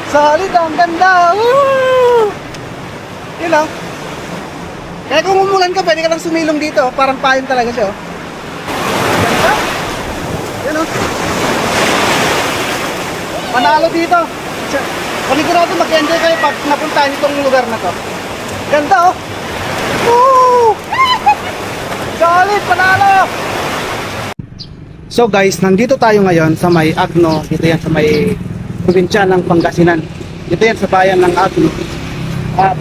Solid, ang ganda. Woo! Yun o. Kaya kung umulan ka, pwede ka lang sumilong dito. Parang payong talaga siya. Ganda. Yun o. Panalo dito. Panigurado mag-enjoy kayo pag napuntahan itong lugar na to. Ganda o. Woo! Solid, panalo! So guys, nandito tayo ngayon sa may Agno. Dito yan sa may probinsya ng Pangasinan. Dito yan sa bayan ng Agno.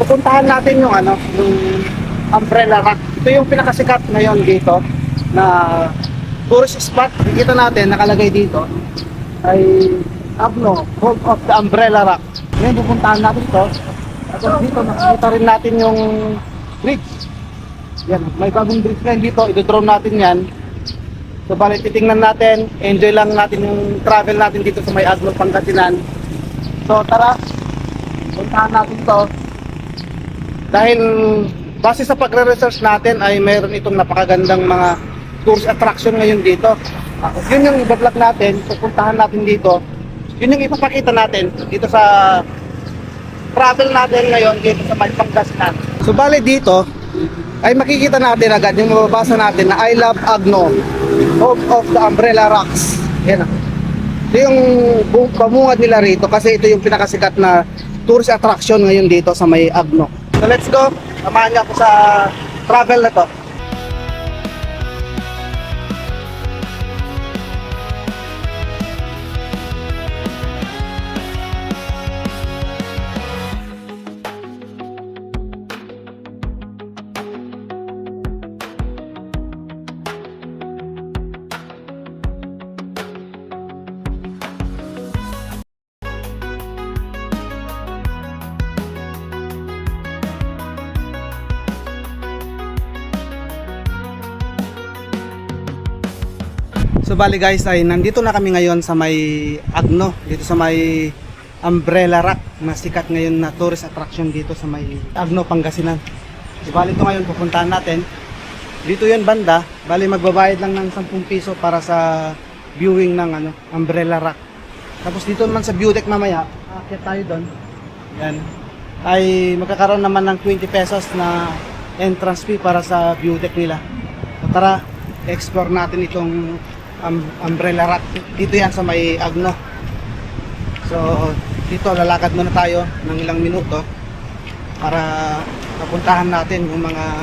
Pupuntahan natin yung yung Umbrella Rock. Ito yung pinakasikat ngayon dito na tourist spot. Nakikita natin nakalagay dito ay Agno, home of the Umbrella Rock. Ngayon pupuntahan natin ito. At dito makikita rin natin yung bridge. Yan, may bagong bridge ngayon dito. Ito-drone natin yan. So bali titingnan natin, enjoy lang natin yung travel natin dito sa may Agno, Pangasinan. So tara, puntahan natin to. Dahil base sa pagre-research natin ay mayroon itong napakagandang mga tourist attraction ngayon dito. Yun yung i-vlog natin, pupuntahan natin dito. Yun yung ipapakita natin dito sa travel natin ngayon dito sa may Pangasinan. So bali dito ay makikita natin agad yung mababasa natin na I love Agno, home of the Umbrella Rocks. Yan. Ito yung pamungad nila rito kasi ito yung pinakasikat na tourist attraction ngayon dito sa may Agno. So let's go. Samahan niyo ako sa travel na to. So bali guys ay nandito na kami ngayon sa may Agno, dito sa may Umbrella Rock na sikat ngayon na tourist attraction dito sa may Agno, Pangasinan. So bali ito ngayon pupuntahan natin. Dito yan banda, bali magbabayad lang ng 10 piso para sa viewing ng Umbrella Rock. Tapos dito naman sa view deck mamaya, aakyat tayo doon. Yan. Ay magkakaroon naman ng 20 pesos na entrance fee para sa view deck nila. So tara, explore natin itong Umbrella Rock. Dito yan sa may Agno. So dito lalakad muna tayo ng ilang minuto para mapuntahan natin yung mga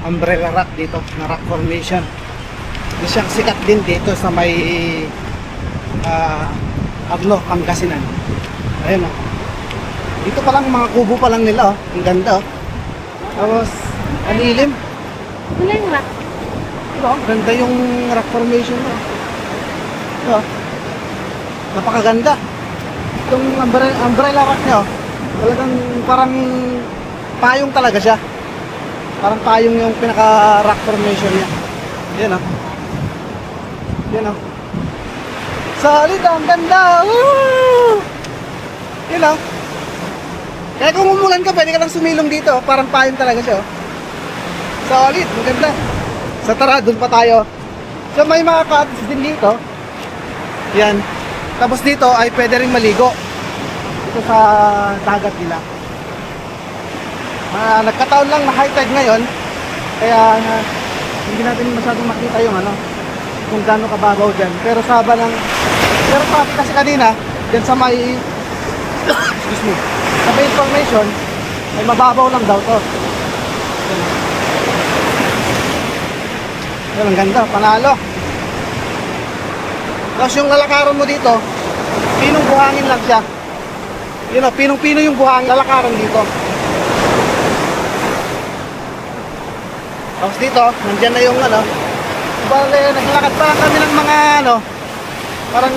Umbrella Rock dito na rock formation. Ito siyang sikat din dito sa may Agno, Pangasinan. Ayun o. Dito pa lang mga kubo pa lang nila oh. Ang ganda oh. Tapos ang ilim. Wala yung rock. Ganda yung rock formation mo. Ito. Napakaganda. Itong umbrella rock niya, talagang parang payong talaga siya. Parang payong yung pinaka rock formation niya. Yan o. Yan o. Solid, ang ganda. Woo! Yan o. Kaya kung umulan ka, pwede ka lang sumilong dito. Parang payong talaga siya. Solid, ang ganda. So tara, doon pa tayo. So may mga cottage din dito. Yan. Tapos dito ay pwede rin maligo. Dito sa dagat nila. Nagkataon lang na high tide ngayon. Kaya hindi natin masyadong makita yung kung gaano kababaw dyan. Pero sabi kasi kanina, dyan sa may excuse me, sa may information, ay mababaw lang daw to. Yan, ang ganda, panalo. Tapos yung lalakaran mo dito, pinong buhangin lang siya. Yun o, pinong-pino yung buhangin, lalakaran dito. Tapos dito, nandyan na yung bale, naglalakad pa lang kami ng mga parang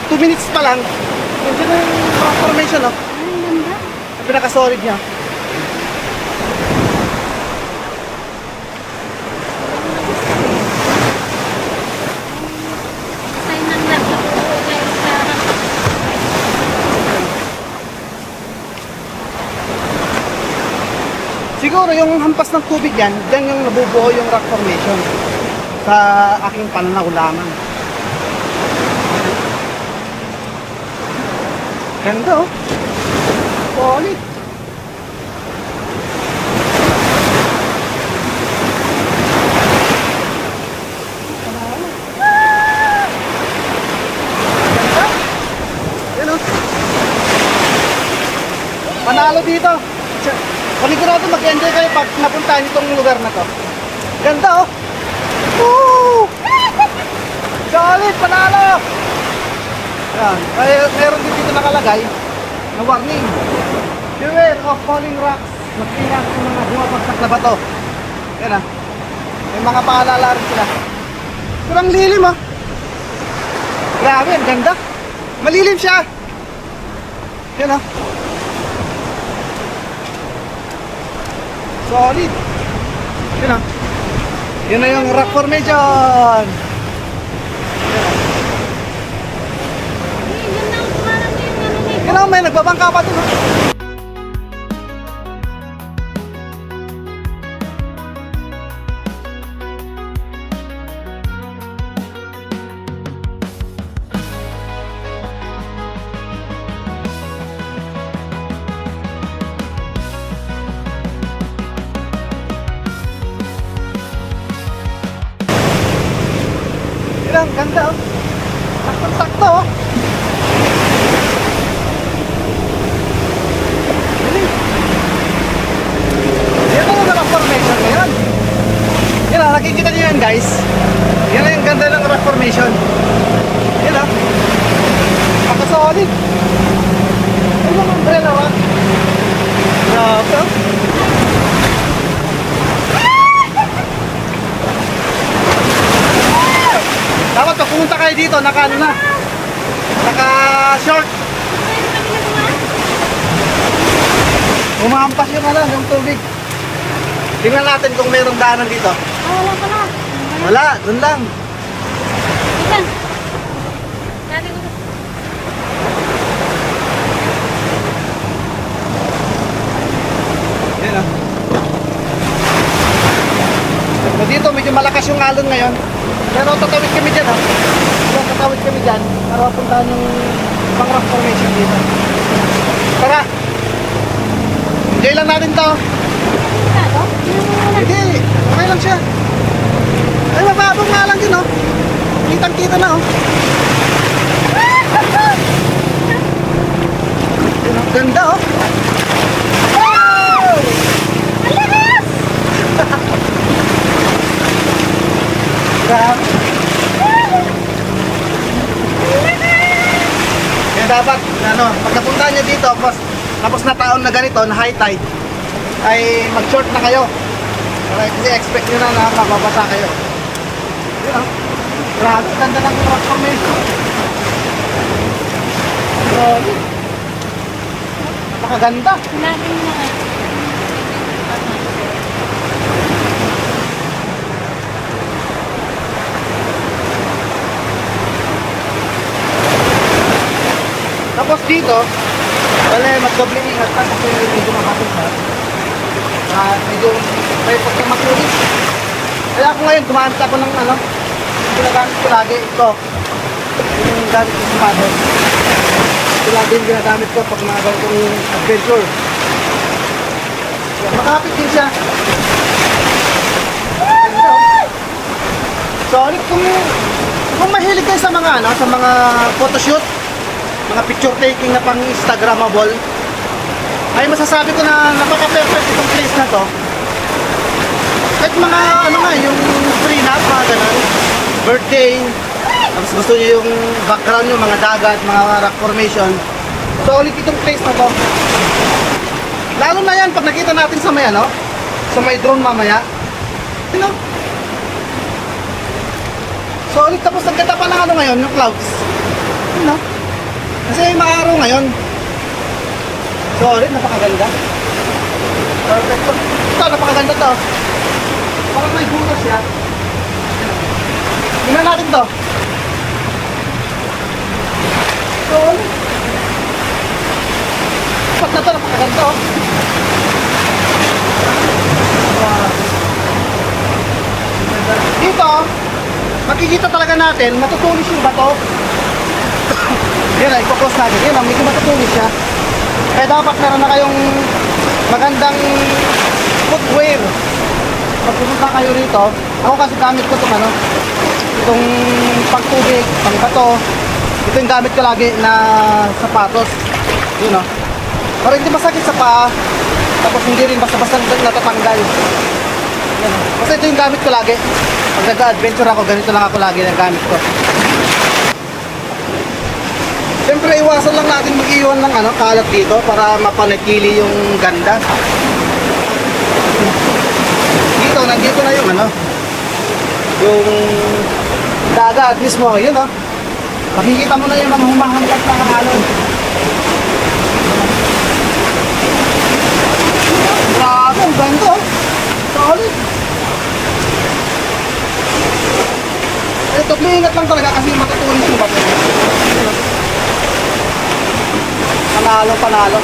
2 minutes pa lang. Nandyan na yung formation o. Ang ganda. Ang pinaka-solid niya. Sign ng rock. Guys, sa rock. Siguro yung hampas ng tubig yan, dyan yung nabubuo yung rock formation. Sa aking pananaw lamang. Ganda oh. Solid. Ganda. Yan oh. Panalo dito. Panigurado mag-enjoy kayo pag napuntahan itong lugar na to. Ganda oh. Woo! Solid, panalo! Yan. Ay, meron din dito nakalagay na warning. Beware of falling rocks. Mag-ingat sa mga bumabagsak na bato. Yan ah. May mga paalala rin sila. Kurang lilim ah. Grabe, ang ganda. Malilim siya. Yan ah. Solid. Yan ah. Yan na yung rock formation. Yun na, parang yung ano nito. Yan ah, may nagbabangka pa dun ah. Yan, ang ganda oh. Sakto-sakto oh. Galing. Yan ang rock formation ngayon. Yan ah, nakikita niyo yan guys. Yan ang ganda ng rock formation. Yan ah. Makasolid. Ay, mga umbrella ah. Grabe oh. Dapat pag pumunta kayo dito, naka ano na, naka short. Umahampas yung ano, yung tubig. Tingnan natin kung mayroong daanan dito. Ah, wala pala. Wala, dun lang. Ikan. Dali ko. Yan ah. So dito medyo malakas yung alon ngayon. Pero tatawid kami dyan ha. Kaya tatawid kami dyan para mapuntahan yung pang rock formation dito. Tara! Enjoy lang natin to. Ito? Hindi, okay lang siya. Ay, mababang nga lang din oh. Kitang-kita na oh. Yun, ang ganda oh. Wow! Grabe. Kaya dapat, ano, pag napuntahan nyo dito, tapos na taon na ganito, na high tide, ay mag-short na kayo. Kasi expect nyo na mababasa kayo. Yun ah. Grabe, ganda ng rock formation. Grabe. Napakaganda. Lagi mo na. Tapos dito, wala magdoble ingat ka kasi medyo makapit na. Medyo may pagkamatulis. Kaya ako ngayon, gumagamit ako ng ano, ginagamit ko lagi ito. Yung gamit ko sa mother. Ito lagi yung ginagamit ko pag mga ganitong adventure. Yan, makapit din siya. Ganda, oh. Solid kung mahilig kayo sa mga ano, sa mga photoshoot, mga picture taking na pang Instagrammable, ay masasabi ko na napaka-perfect itong place na to. Kahit mga ano nga, yung prenup, mga ganun, birthday, tapos gusto nyo yung background nyo, mga dagat, mga rock formation, solid itong place na to. Lalo na yan pag nakita natin sa may ano, sa may drone mamaya, you know, solid. Tapos ang ganda pa ng ano ngayon, yung clouds, you know, kasi maaraw ngayon. Solid, napakaganda. Perfect. Ito, napakaganda to. Parang may butas siya. Tingnan natin to. Solid. Pat na to, napakaganda oh. Dito, makikita talaga natin, matutulis yung bato. Yun, ipopost natin. Yun, medyo matutulis siya. Kaya dapat meron na kayong magandang footwear. Pag pupunta kayo rito, ako kasi gamit ko itong itong pagtubig, pangbato. Ito yung gamit ko lagi na sapatos. Yun o. Para hindi masakit sa paa. Tapos hindi rin basta-basta natatanggal. Yun o. Kasi ito yung gamit ko lagi. Pag nag-adventure ako, ganito lang ako lagi na gamit ko. Siyempre, iwasan lang natin mag-iwan ng kalat dito para mapanatili yung ganda. Dito, nandito na yung yung dagat mismo, yun o. Makikita mo na yung mga humahangkat na alon. Grabe, ang ganda o. Solid. Ito, maingat lang talaga kasi matutulis yung bato. Panalo.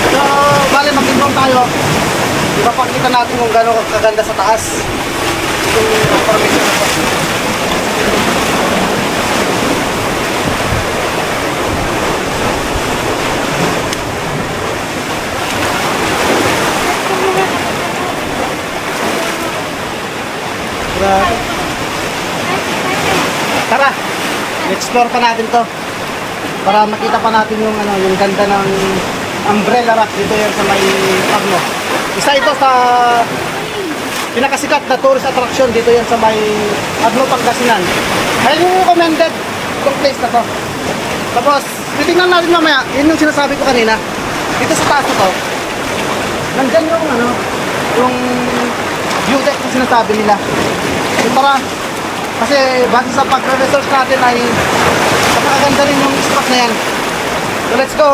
So, bale, mag-imbang tayo. Ipapakita natin kung gano'ng kaganda sa taas. Itong formation na to. Grabe. Tara, explore pa natin to. Para makita pa natin yung yung ganda ng umbrella rock dito yan sa may Agno. Isa ito sa pinakasikat na tourist attraction dito yan sa may Agno, Pangasinan. Kaya yung recommended itong place na to. Tapos, titingnan natin mamaya, yun yung sinasabi ko kanina. Dito sa taas na to, nandyan yung view deck na sinasabi nila. So, para, kasi base sa pag-research natin ay napakaganda rin yung spot na yan. So let's go!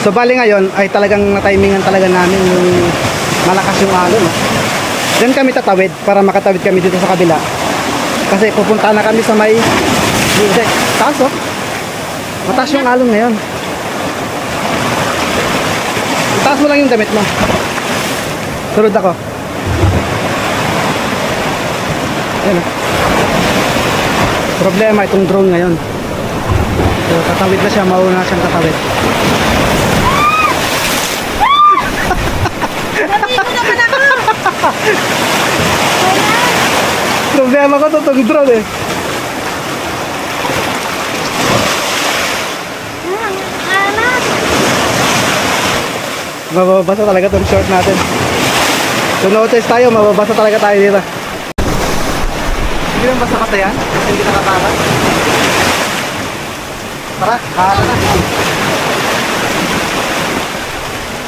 So bali ngayon ay talagang na-timingan talaga namin yung malakas yung alon. No? Diyan kami tatawid para makatawid kami dito sa kabila. Kasi pupunta na kami sa may deck. Taas oh. Mataas yung alon ngayon. Taas mo lang yung damit mo. Sunod ako. Ayan oh. Problema itong drone ngayon. So tatawid na siya, mauna siyang tatawid. Problema ko to itong drone eh. Mababasa talaga itong short natin. So notice tayo, mababasa talaga tayo dito. Hindi naman basta-basta yan kasi hindi nakakala. Tara, hala na.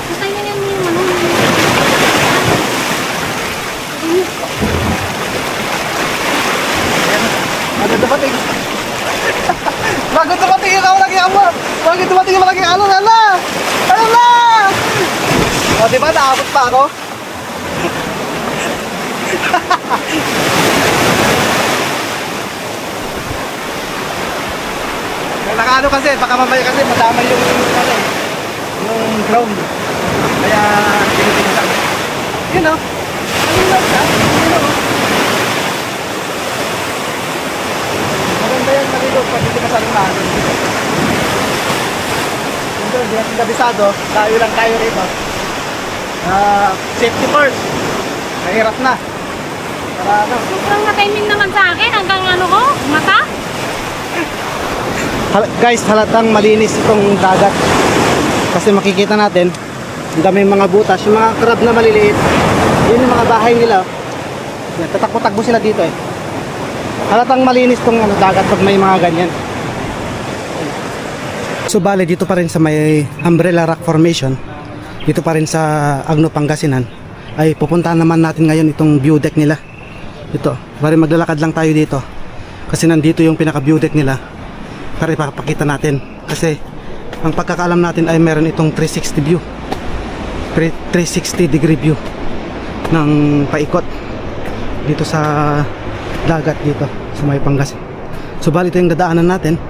Patay na yan yung Bago dumating. Bago dumating yung malaking amor. Bago dumating yung malaking alon. Hala! Hala! O diba, naabot pa ako? Nakaano kasi, baka mamaya kasi madamay yung ano, yung ground. Kaya tinutinisan. Yun o. Malinaw siya. Yun o. Maganda yan malinaw pag hindi ka sa limahan. Hindi natin kabisado. Tayo lang tayo rito. Safety first. Mahirap na. Para ano. Sobrang na-timing naman sa akin hanggang ano ko, mata. Guys, halatang malinis itong dagat. Kasi makikita natin, ang daming mga butas, yung mga crab na maliliit. Yun yung mga bahay nila. Yan, tatakbo-takbo sila dito eh. Halatang malinis itong ano, dagat pag may mga ganyan. So bale, dito pa rin sa may Umbrella Rock Formation, dito pa rin sa Agno, Pangasinan, ay pupuntahan naman natin ngayon itong view deck nila. Ito, bale maglalakad lang tayo dito. Kasi nandito yung pinaka view deck nila. Para ipapakita natin. Kasi ang pagkakaalam natin ay meron itong 360 view. 360 degree view ng paikot dito sa dagat dito sa may Pangasinan. So bali ito yung dadaanan natin.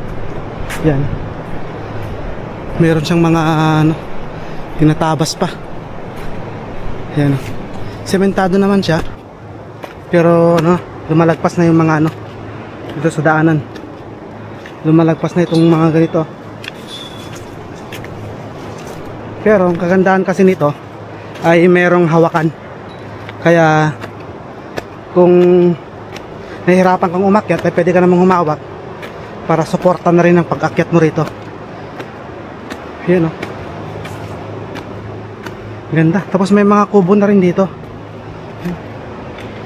Yan. Meron siyang mga ano, tinatabas pa. Yan. Sementado naman siya. Pero ano, lumalagpas na yung mga ano dito sa daanan. Lumalagpas na itong mga ganito. Pero ang kagandahan kasi nito ay merong hawakan. Kaya kung nahihirapan kang umakyat ay pwede ka namang humawak para suporta na rin ang pag-akyat mo rito. Yan o. Ganda. Tapos may mga kubo na rin dito.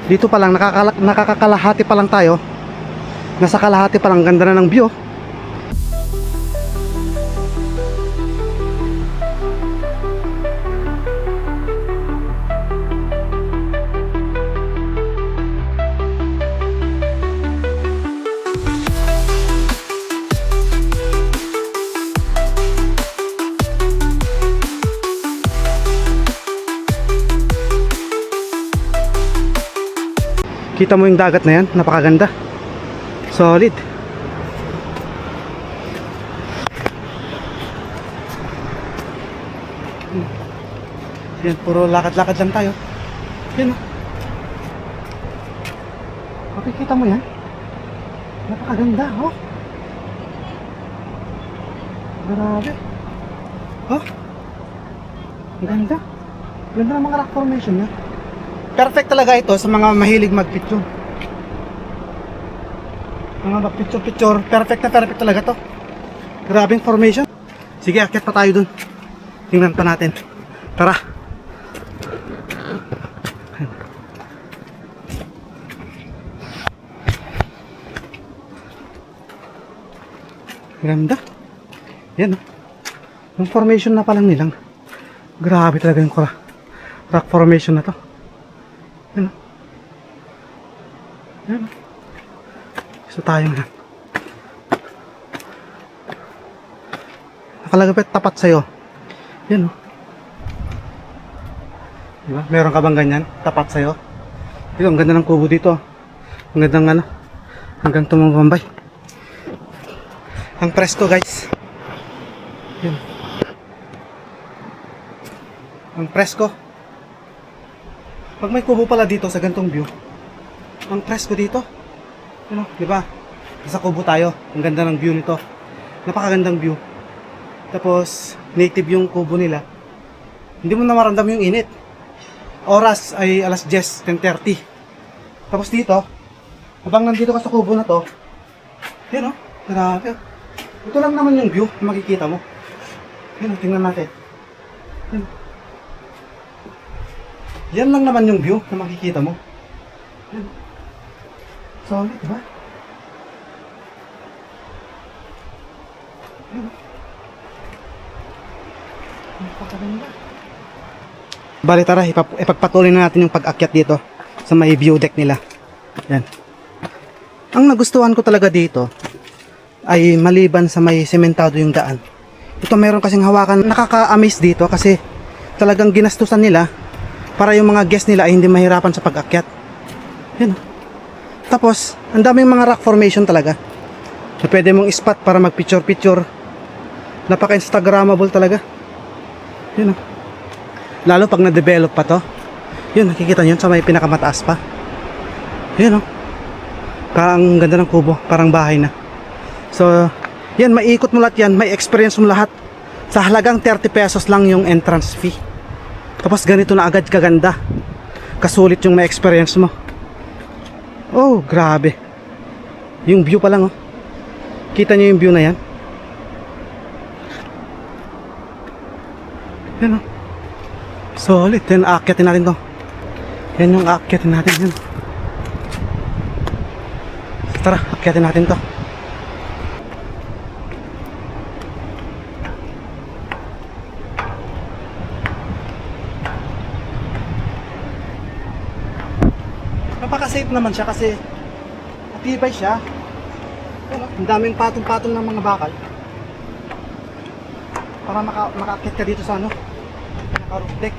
Dito pa lang nakakakalahati pa lang tayo. Nasa kalahati pa lang, ganda na ng view. Kita mo yung dagat na yan, napakaganda. Solid. Yan, puro lakad-lakad lang tayo. Yan o. Makikita mo yan? Napakaganda, oh. Grabe. Oh. Ang ganda. Ganda ng mga rock formation niya. Perfect talaga ito sa mga mahilig mag-picture. Mga mag-picture-picture, perfect na perfect talaga to. Grabing formation. Sige, akyat pa tayo dun. Tingnan pa natin. Tara. Ganda. Yan oh. Yung formation na palang nilang. Grabe talaga yung rock formation na to. Yan o. Yan o. Gusto tayo nga. Nakalagapit tapat sa'yo. Yan o. Diba? Meron ka bang ganyan? Tapat sa'yo. Ito, ang ganda ng kubo dito. Ang ganda ng ano. Hanggang tumambay. Ang presko guys. Yan. Ang presko. Pag may kubo pala dito sa gantong view, ang presko dito. Ano, di ba? Sa kubo tayo. Ang ganda ng view nito. Napakagandang view. Tapos native yung kubo nila. Hindi mo na maramdam yung init. Oras ay alas 10, 10:30. Tapos dito, habang nandito ka sa kubo na to, yan o, grabe. Ito lang naman yung view na makikita mo. Yan o, tingnan natin. Yan. Yan lang naman yung view na makikita mo. Yan. Solid, diba? Yan. Napakaganda. Bali tara, ipagpatuloy na natin yung pag-akyat dito sa may view deck nila. Yan. Ang nagustuhan ko talaga dito ay maliban sa may sementado yung daan. Ito meron kasing hawakan, nakaka-amaze dito kasi talagang ginastusan nila para yung mga guest nila ay hindi mahirapan sa pag-akyat. Yan. Tapos, ang daming mga rock formation talaga. na pwede mong spot para mag picture picture. Napaka instagramable talaga. Yun, oh. Lalo pag na-develop pa to. Yun, nakikita nyo sa may pinakamataas pa. Yun, oh. Parang ganda ng kubo, parang bahay na. So yan, maiikot mo lahat yan, may experience mo lahat. Sa halagang 30 pesos lang yung entrance fee. Tapos ganito na agad kaganda. Kasulit yung may experience mo. Oh, grabe. Yung view pa lang, oh. Kita nyo yung view na yan? Yan, oh. Solid. Yan, aakyatin natin to. Yan yung aakyatin natin. Yan. Tara, aakyatin natin to. Napaka-safe naman siya kasi matibay siya. Ang daming patong-patong ng mga bakal para makaakyat ka dito sa ano, naka-roof deck.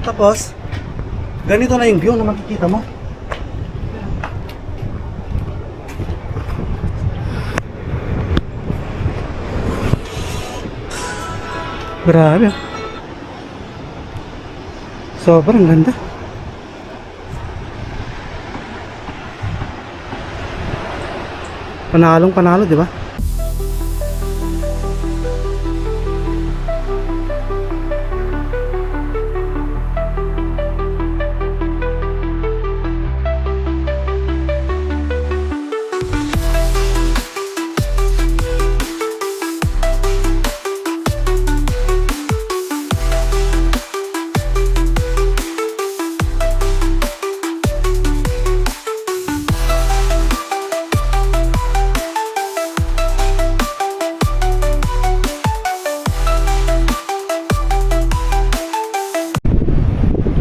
Tapos ganito na yung view na makikita mo. Grabe. Sobrang ganda. Panalong panalo, di ba?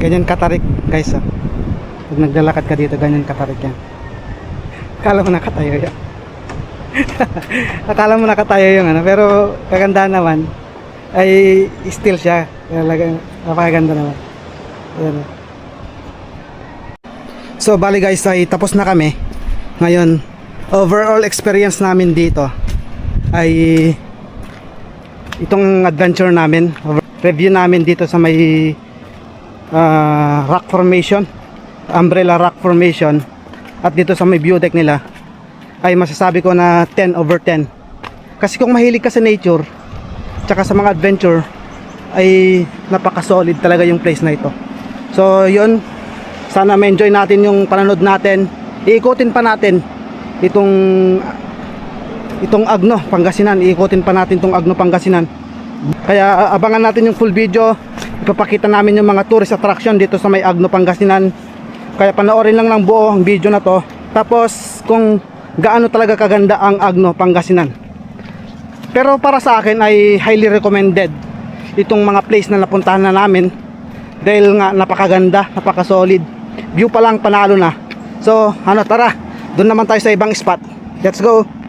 Ganyan katarik guys, oh. Pag naglalakad ka dito, ganyan katarik yan. Akala mo nakatayo yan. Akala mo nakatayo yung ano, pero kagandahan naman ay still siya. Talagang napakaganda naman. Ayan, oh. So bali guys, ay tapos na kami. Ngayon, overall experience namin dito ay itong adventure namin, review namin dito sa may rock formation, umbrella rock formation, at dito sa may view deck nila ay masasabi ko na 10/10. Kasi kung mahilig ka sa nature tsaka sa mga adventure ay napaka solid talaga yung place na ito. So yun, sana ma-enjoy natin yung panonood natin. Iikutin pa natin itong Agno, Pangasinan. Iikutin pa natin itong Agno, Pangasinan. Kaya abangan natin yung full video. Ipapakita namin yung mga tourist attraction dito sa may Agno, Pangasinan. Kaya panoorin lang ng buo ang video na to. Tapos kung gaano talaga kaganda ang Agno, Pangasinan. Pero para sa akin ay highly recommended itong mga place na napuntahan na namin. Dahil nga napakaganda, napaka-solid. View pa lang panalo na. So ano, tara, doon naman tayo sa ibang spot. Let's go!